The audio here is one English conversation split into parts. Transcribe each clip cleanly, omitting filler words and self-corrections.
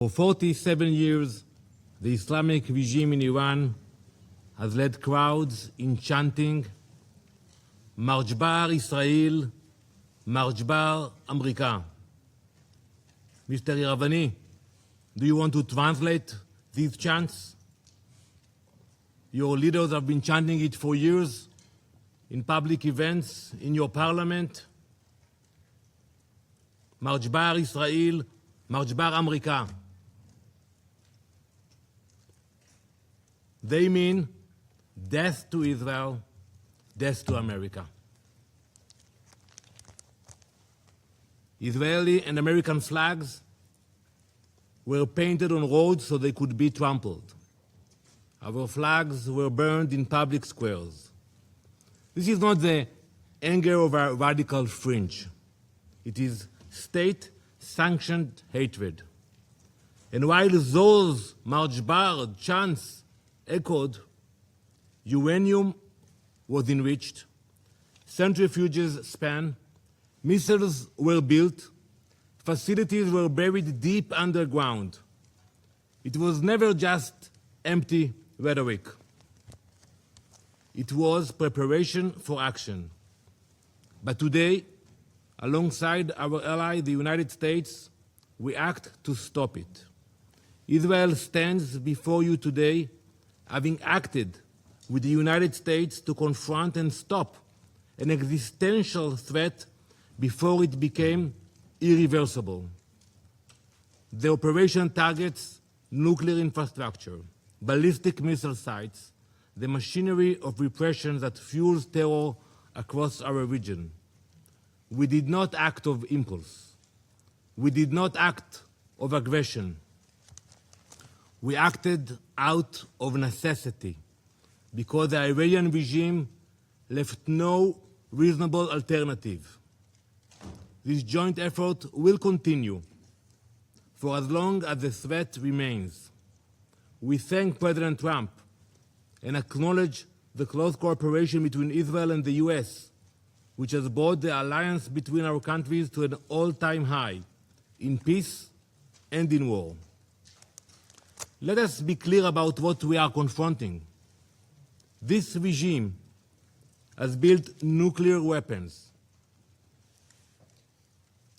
For 47 years, the Islamic regime in Iran has led crowds in chanting, March bar Israel, March bar America. Mr. Iravani, do you want to translate these chants? Your leaders have been chanting it for years in public events, in your parliament. March bar Israel, March bar America. They mean death to Israel, death to America. Israeli and American flags were painted on roads so they could be trampled. Our flags were burned in public squares. This is not the anger of a radical fringe. It is state-sanctioned hatred. And while those March bar chants echoed, uranium was enriched, centrifuges span, missiles were built, facilities were buried deep underground. It was never just empty rhetoric. It was preparation for action. But today, alongside our ally, the United States, we act to stop it. Israel stands before you today having acted with the United States to confront and stop an existential threat before it became irreversible. The operation targets nuclear infrastructure, ballistic missile sites, the machinery of repression that fuels terror across our region. We did not act of impulse. We did not act of aggression. We acted out of necessity because the Iranian regime left no reasonable alternative. This joint effort will continue for as long as the threat remains. We thank President Trump and acknowledge the close cooperation between Israel and the US, which has brought the alliance between our countries to an all-time high in peace and in war. Let us be clear about what we are confronting. This regime has built nuclear weapons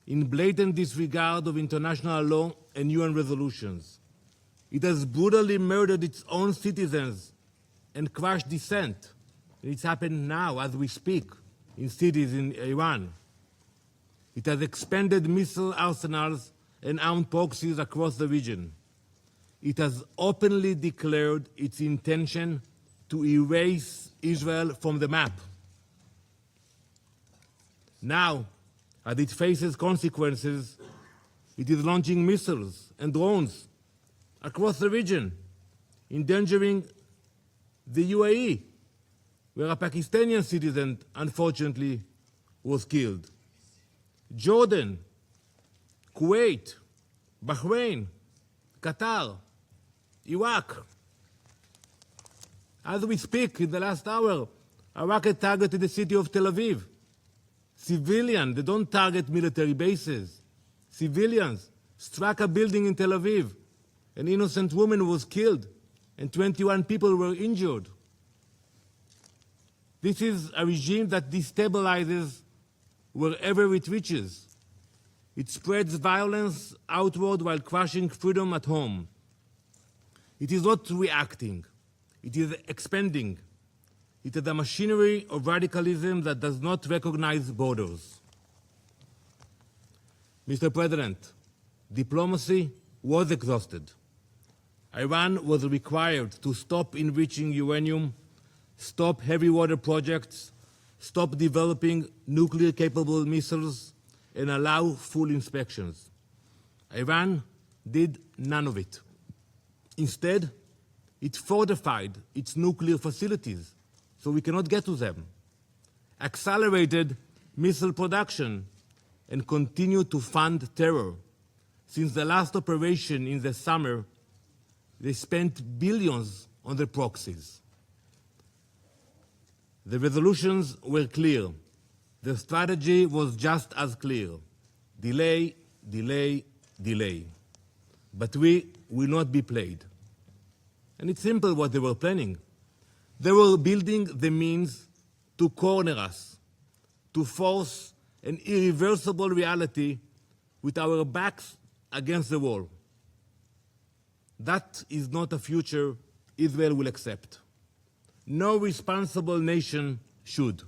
in blatant disregard of international law and UN resolutions. It has brutally murdered its own citizens and crushed dissent. It's happened now as we speak in cities in Iran. It has expanded missile arsenals and armed proxies across the region. It has openly declared its intention to erase Israel from the map. Now, as it faces consequences, it is launching missiles and drones across the region, endangering the UAE, where a Pakistani citizen, unfortunately, was killed. Jordan, Kuwait, Bahrain, Qatar, Iraq. As we speak, in the last hour, a rocket targeted the city of Tel Aviv. Civilians, they don't target military bases. Civilians struck a building in Tel Aviv. An innocent woman was killed and 21 people were injured. This is a regime that destabilizes wherever it reaches. It spreads violence outward while crushing freedom at home. It is not reacting. It is expanding. It is a machinery of radicalism that does not recognize borders. Mr. President, diplomacy was exhausted. Iran was required to stop enriching uranium, stop heavy water projects, stop developing nuclear-capable missiles, and allow full inspections. Iran did none of it. Instead, it fortified its nuclear facilities so we cannot get to them, accelerated missile production, and continued to fund terror. Since the last operation in the summer, they spent billions on their proxies. The resolutions were clear. The strategy was just as clear. Delay, delay, delay. but we will not be played. And it's simple what they were planning. They were building the means to corner us, to force an irreversible reality with our backs against the wall. That is not a future Israel will accept. No responsible nation should.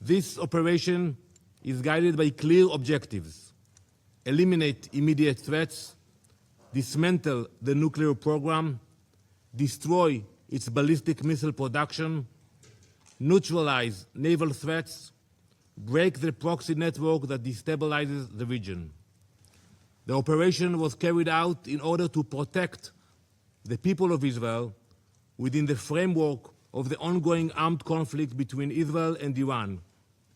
This operation is guided by clear objectives: eliminate immediate threats, dismantle the nuclear program, destroy its ballistic missile production, neutralize naval threats, break the proxy network that destabilizes the region. The operation was carried out in order to protect the people of Israel within the framework of the ongoing armed conflict between Israel and Iran,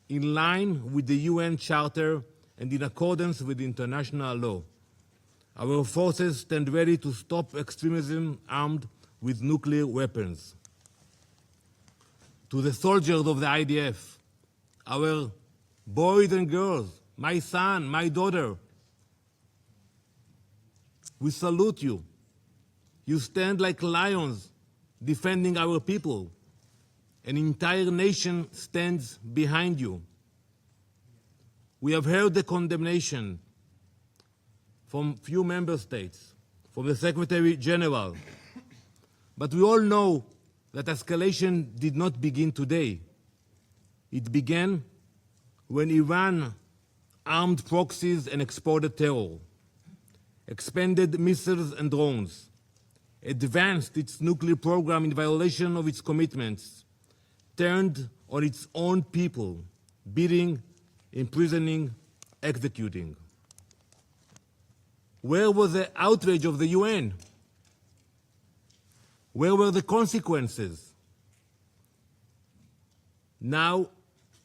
in line with the UN Charter and in accordance with international law. Our forces stand ready to stop extremism armed with nuclear weapons. To the soldiers of the IDF, our boys and girls, my son, my daughter, we salute you. You stand like lions defending our people. An entire nation stands behind you. We have heard the condemnation from few member states, from the Secretary General, but we all know that escalation did not begin today. It began when Iran armed proxies and exported terror, expanded missiles and drones, advanced its nuclear program in violation of its commitments, turned on its own people, beating, imprisoning, executing. Where was the outrage of the UN? Where were the consequences? Now,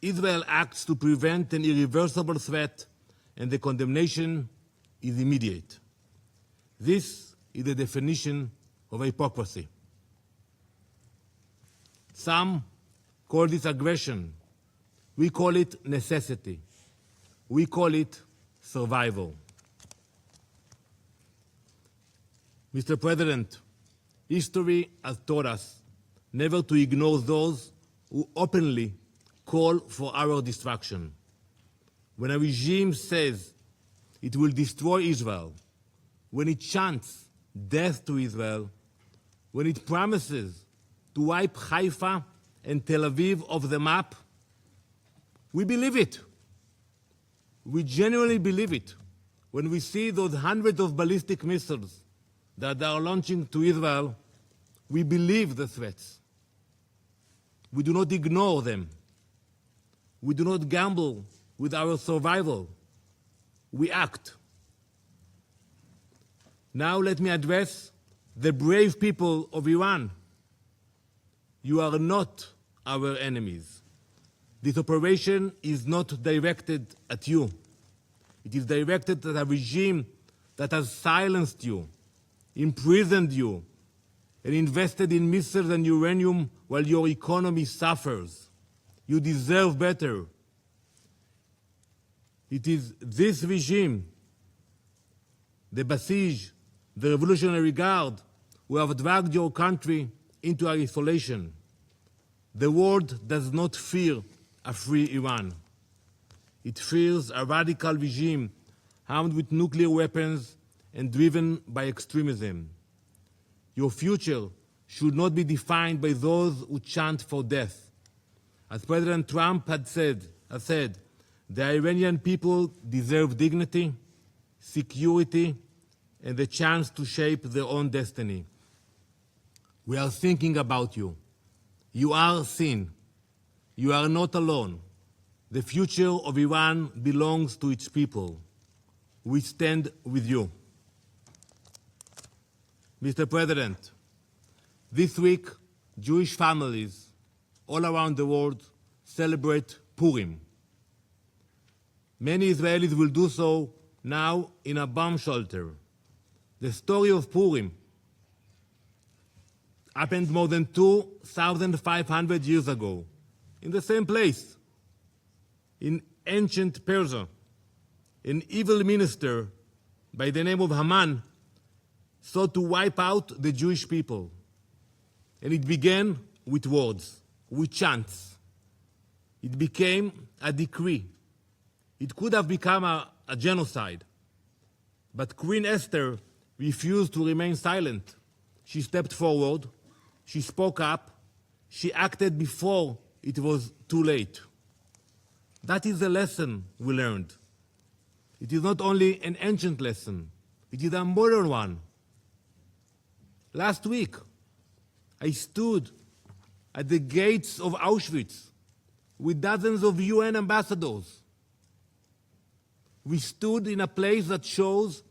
Israel acts to prevent an irreversible threat, and the condemnation is immediate. This is the definition of hypocrisy. Some call this aggression. We call it necessity. We call it survival. Mr. President, history has taught us never to ignore those who openly call for our destruction. When a regime says it will destroy Israel, when it chants death to Israel, when it promises to wipe Haifa and Tel Aviv off the map, we believe it. We genuinely believe it. When we see those hundreds of ballistic missiles that they are launching to Israel, we believe the threats. We do not ignore them. We do not gamble with our survival. We act. Now let me address the brave people of Iran. You are not our enemies. This operation is not directed at you. It is directed at a regime that has silenced you, imprisoned you, and invested in missiles and uranium while your economy suffers. You deserve better. It is this regime, the Basij, the Revolutionary Guard, who have dragged your country into isolation. The world does not fear a free Iran. It fears a radical regime armed with nuclear weapons and driven by extremism. Your future should not be defined by those who chant for death. As President Trump has said, the Iranian people deserve dignity, security, and the chance to shape their own destiny. We are thinking about you. You are seen. You are not alone. The future of Iran belongs to its people. We stand with you. Mr. President, this week, Jewish families all around the world celebrate Purim. Many Israelis will do so now in a bomb shelter. The story of Purim happened more than 2,500 years ago, in the same place, in ancient Persia. an evil minister by the name of Haman sought to wipe out the Jewish people. And it began with words, with chants. It became a decree. It could have become a genocide. But Queen Esther refused to remain silent. She stepped forward, she spoke up, she acted before it was too late. That is the lesson we learned. It is not only an ancient lesson, it is a modern one. Last week, I stood at the gates of Auschwitz with dozens of UN ambassadors. We stood in a place that shows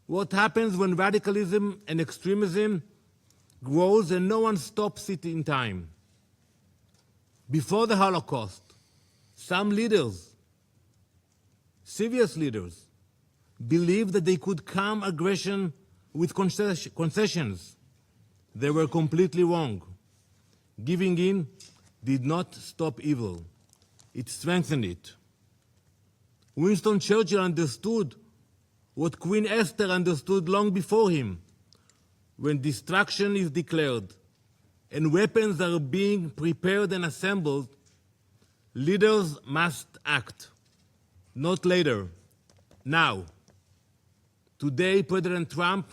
what happens when radicalism and extremism grows and no one stops it in time. Before the Holocaust, some leaders, serious leaders, believed that they could calm aggression with concessions. They were completely wrong. Giving in did not stop evil. It strengthened it. Winston Churchill understood what Queen Esther understood long before him. When destruction is declared and weapons are being prepared and assembled, leaders must act, not later, now. Today, President Trump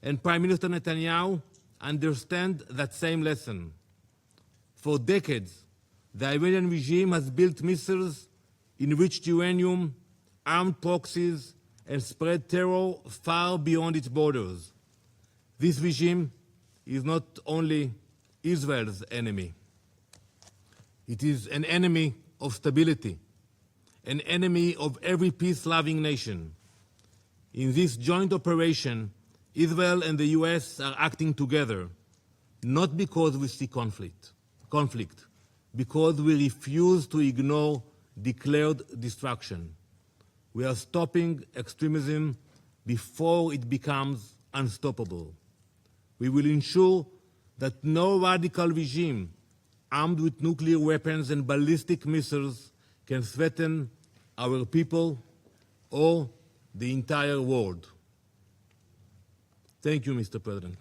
and Prime Minister Netanyahu understand that same lesson. For decades, the Iranian regime has built missiles, enriched uranium, armed proxies, and spread terror far beyond its borders. This regime is not only Israel's enemy. It is an enemy of stability, an enemy of every peace-loving nation. In this joint operation, Israel and the US are acting together, not because we see conflict, because we refuse to ignore declared destruction. We are stopping extremism before it becomes unstoppable. We will ensure that no radical regime armed with nuclear weapons and ballistic missiles can threaten our people or the entire world. Thank you, Mr. President.